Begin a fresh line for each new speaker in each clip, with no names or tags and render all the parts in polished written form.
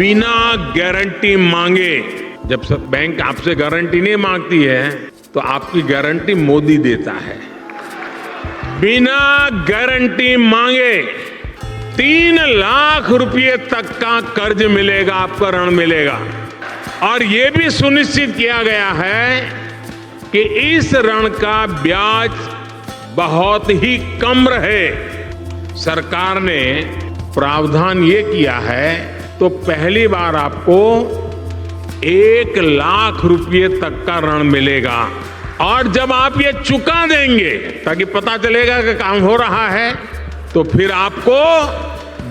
बिना गारंटी मांगे, जब बैंक आपसे गारंटी नहीं मांगती है तो आपकी गारंटी मोदी देता है। बिना गारंटी मांगे 3 लाख रुपए तक का कर्ज मिलेगा, आपका ऋण मिलेगा। और ये भी सुनिश्चित किया गया है कि इस ऋण का ब्याज बहुत ही कम रहे। सरकार ने प्रावधान ये किया है तो पहली बार आपको 1 लाख रुपए तक का ऋण मिलेगा। और जब आप ये चुका देंगे ताकि पता चलेगा कि काम हो रहा है, तो फिर आपको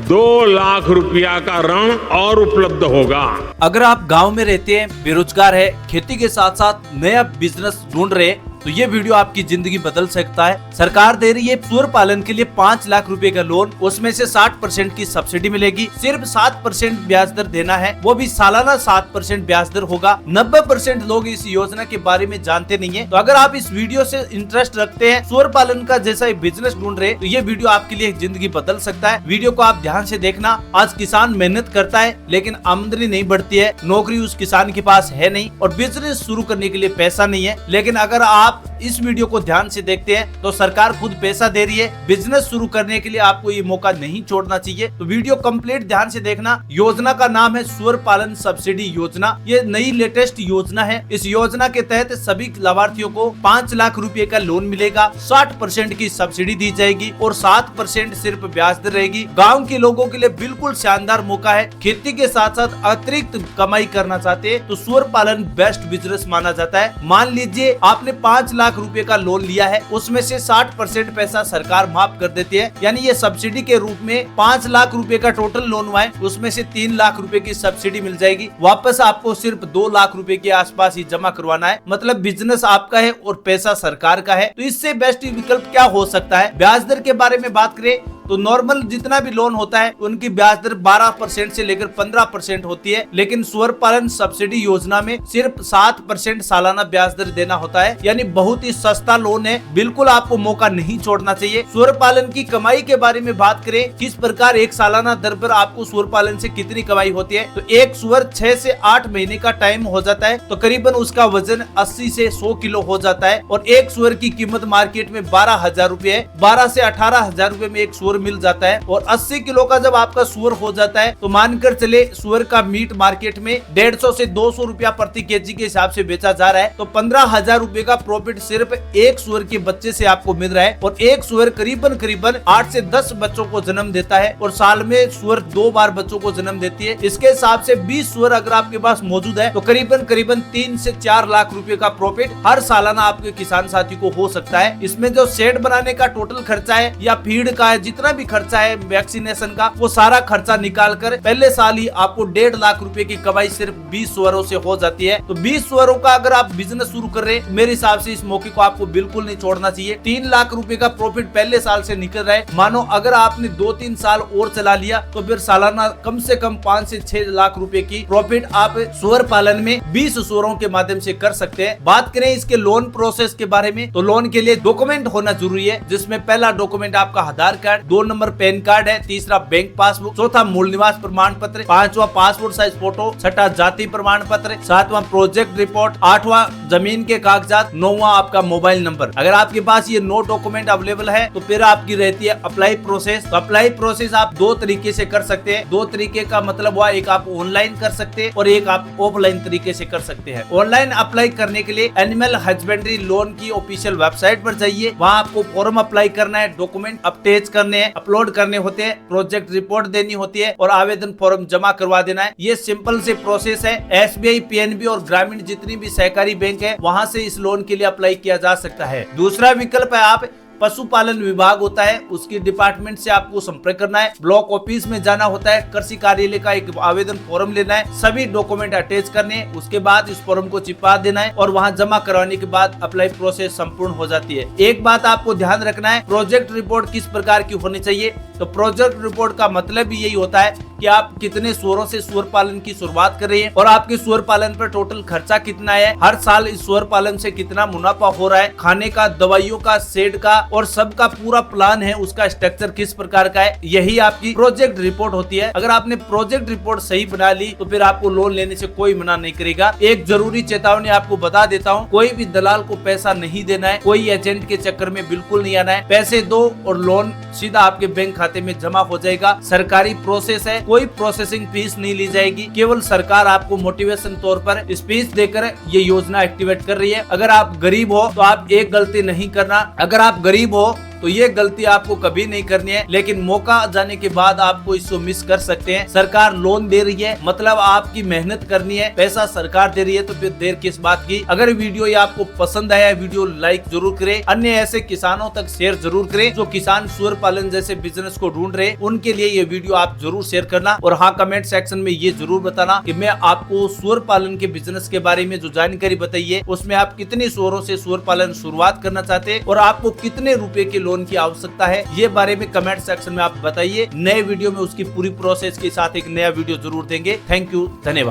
2 लाख रुपया का ऋण और उपलब्ध होगा।
अगर आप गांव में रहते हैं, बेरोजगार है, खेती के साथ साथ नया बिजनेस ढूंढ रहे हैं, तो ये वीडियो आपकी जिंदगी बदल सकता है। सरकार दे रही है सूअर पालन के लिए 5 लाख रुपए का लोन, उसमें से 60% की सब्सिडी मिलेगी। सिर्फ 7% ब्याज दर देना है, वो भी सालाना 7% ब्याज दर होगा। 90% लोग इस योजना के बारे में जानते नहीं है। तो अगर आप इस वीडियो से इंटरेस्ट रखते हैं, सूअर पालन का जैसा बिजनेस ढूंढ रहे, तो ये वीडियो आपके लिए जिंदगी बदल सकता है। वीडियो को आप ध्यान से देखना। आज किसान मेहनत करता है लेकिन आमदनी नहीं बढ़ती है, नौकरी उस किसान के पास है नहीं और बिजनेस शुरू करने के लिए पैसा नहीं है। लेकिन अगर आप इस वीडियो को ध्यान से देखते हैं तो सरकार खुद पैसा दे रही है। बिजनेस शुरू करने के लिए आपको ये मौका नहीं छोड़ना चाहिए। तो वीडियो कंप्लीट ध्यान से देखना। योजना का नाम है सूअर पालन सब्सिडी योजना। ये नई लेटेस्ट योजना है। इस योजना के तहत सभी लाभार्थियों को 5 लाख रुपए का लोन मिलेगा, 60% की सब्सिडी दी जाएगी और 7% सिर्फ ब्याज दर रहेगी। गाँव के लोगों के लिए बिल्कुल शानदार मौका है। खेती के साथ साथ अतिरिक्त कमाई करना चाहते हैं तो सूअर पालन बेस्ट बिजनेस माना जाता है। मान लीजिए आपने 5 लाख रुपए का लोन लिया है, उसमें से 60% पैसा सरकार माफ कर देती है, यानी ये सब्सिडी के रूप में 5 लाख रुपए का टोटल लोन हुआ है, उसमें से 3 लाख रुपए की सब्सिडी मिल जाएगी। वापस आपको सिर्फ 2 लाख रुपए के आसपास ही जमा करवाना है। मतलब बिजनेस आपका है और पैसा सरकार का है। तो इससे बेस्ट विकल्प क्या हो सकता है। ब्याज दर के बारे में बात करें तो नॉर्मल जितना भी लोन होता है उनकी ब्याज दर 12% से लेकर 15% होती है, लेकिन सूअर पालन सब्सिडी योजना में सिर्फ 7% सालाना ब्याज दर देना होता है, यानी बहुत ही सस्ता लोन है। बिल्कुल आपको मौका नहीं छोड़ना चाहिए। सूअर पालन की कमाई के बारे में बात करें, किस प्रकार एक सालाना दर पर आपको सूअर पालन से कितनी कमाई होती है, तो एक सूअर 6 से 8 महीने का टाइम हो जाता है तो करीबन उसका वजन 80 से 100 किलो हो जाता है और एक सूअर की कीमत मार्केट में 12,000 रुपए है। 12 से 18,000 रुपए में एक सूअर मिल जाता है और 80 किलो का जब आपका सूअर हो जाता है तो मानकर चले सूअर का मीट मार्केट में 150 से 200 रुपया प्रति केजी के हिसाब से बेचा जा रहा है। तो 15,000 रुपए का प्रॉफिट सिर्फ एक सूअर के बच्चे से आपको मिल रहा है और एक सूअर करीबन 8 से 10 बच्चों को जन्म देता है और साल में सूअर 2 बार बच्चों को जन्म देती है। इसके हिसाब से 20 सूअर अगर आपके पास मौजूद है तो करीबन 3 से 4 लाख रुपए का प्रॉफिट हर सालाना आपके किसान साथी को हो सकता है। इसमें जो शेड बनाने का टोटल खर्चा है या फीड का है, जितना भी खर्चा है वैक्सीनेशन का, वो सारा खर्चा निकाल कर पहले साल ही आपको 1.5 लाख रुपए की कमाई सिर्फ 20 सूअरों से हो जाती है। तो 20 सूअरों का अगर आप बिजनेस शुरू कर रहे हैं, मेरे हिसाब से इस मौके को आपको बिल्कुल नहीं छोड़ना चाहिए। 3 लाख रुपए का प्रॉफिट पहले साल से निकल रहा है। मानो अगर आपने 2-3 साल और चला लिया तो फिर सालाना कम से कम 5 से 6 लाख रुपए की प्रॉफिट आप सूअर पालन में 20 सूअरों के माध्यम से कर सकते हैं। बात करें इसके लोन प्रोसेस के बारे में तो लोन के लिए डॉक्यूमेंट होना जरूरी है, जिसमें पहला डॉक्यूमेंट आपका आधार कार्ड, 2 नंबर पैन कार्ड है, तीसरा बैंक पासबुक, चौथा मूल निवास प्रमाण पत्र, 5वां पासपोर्ट साइज फोटो, 6वां जाति प्रमाण पत्र, 7वां प्रोजेक्ट रिपोर्ट, 8वां जमीन के कागजात, 9वां आपका मोबाइल नंबर। अगर आपके पास ये 9 डॉक्यूमेंट अवेलेबल है तो फिर आपकी रहती है अप्लाई प्रोसेस। तो अप्लाई प्रोसेस आप 2 तरीके से कर सकते हैं। 2 तरीके का मतलब हुआ, एक आप ऑनलाइन कर सकते हैं और एक आप ऑफलाइन तरीके से कर सकते हैं। ऑनलाइन अप्लाई करने के लिए एनिमल हस्बेंड्री लोन की ऑफिशियल वेबसाइट पर जाइए, वहाँ आपको फॉर्म अप्लाई करना है, डॉक्यूमेंट अटैच करने हैं, अपलोड करने होते हैं, प्रोजेक्ट रिपोर्ट देनी होती है और आवेदन फॉर्म जमा करवा देना है। ये सिंपल से प्रोसेस है। एसबीआई, पीएनबी और ग्रामीण जितनी भी सहकारी बैंक है वहाँ से इस लोन के लिए अप्लाई किया जा सकता है। दूसरा विकल्प है, आप पशुपालन विभाग होता है उसकी डिपार्टमेंट से आपको संपर्क करना है, ब्लॉक ऑफिस में जाना होता है, कृषि कार्यालय का एक आवेदन फॉर्म लेना है, सभी डॉक्यूमेंट अटैच करने हैं, उसके बाद इस फॉर्म को चिपका देना है और वहां जमा करवाने के बाद अप्लाई प्रोसेस संपूर्ण हो जाती है। एक बात आपको ध्यान रखना है, प्रोजेक्ट रिपोर्ट किस प्रकार की होनी चाहिए। तो प्रोजेक्ट रिपोर्ट का मतलब भी यही होता है कि आप कितने सूअरों से सूअर पालन की शुरुआत कर रहे हैं और आपके सूअर पालन पर टोटल खर्चा कितना है, हर साल इस सूअर पालन से कितना मुनाफा हो रहा है, खाने का, दवाइयों का, शेड का और सबका पूरा प्लान है, उसका स्ट्रक्चर किस प्रकार का है, यही आपकी प्रोजेक्ट रिपोर्ट होती है। अगर आपने प्रोजेक्ट रिपोर्ट सही बना ली तो फिर आपको लोन लेने से कोई मना नहीं करेगा। एक जरूरी चेतावनी आपको बता देता हूँ, कोई भी दलाल को पैसा नहीं देना है, कोई एजेंट के चक्कर में बिल्कुल नहीं आना है। पैसे दो और लोन सीधा आपके बैंक खाते में जमा हो जाएगा। सरकारी प्रोसेस है, कोई प्रोसेसिंग फीस नहीं ली जाएगी, केवल सरकार आपको मोटिवेशन तौर पर स्पीच देकर ये योजना एक्टिवेट कर रही है। अगर आप गरीब हो तो आप एक गलती नहीं करना, अगर आप गरीब हो तो ये गलती आपको कभी नहीं करनी है, लेकिन मौका जाने के बाद आपको इसको मिस कर सकते हैं। सरकार लोन दे रही है, मतलब आपकी मेहनत करनी है, पैसा सरकार दे रही है, तो फिर देर किस बात की। अगर वीडियो ये आपको पसंद आया, वीडियो लाइक जरूर करें, अन्य ऐसे किसानों तक शेयर जरूर करें जो किसान सूअर पालन जैसे बिजनेस को ढूंढ रहे, उनके लिए ये वीडियो आप जरूर शेयर करना। और हाँ, कमेंट सेक्शन में ये जरूर बताना कि मैं आपको सूअर पालन के बिजनेस के बारे में जो जानकारी बताई है उसमें आप कितने सूअरों से सूअर पालन शुरुआत करना चाहते हैं और आपको कितने रुपए के लोन की आवश्यकता है, ये बारे में कमेंट सेक्शन में आप बताइए। नए वीडियो में उसकी पूरी प्रोसेस के साथ एक नया वीडियो जरूर देंगे। थैंक यू, धन्यवाद।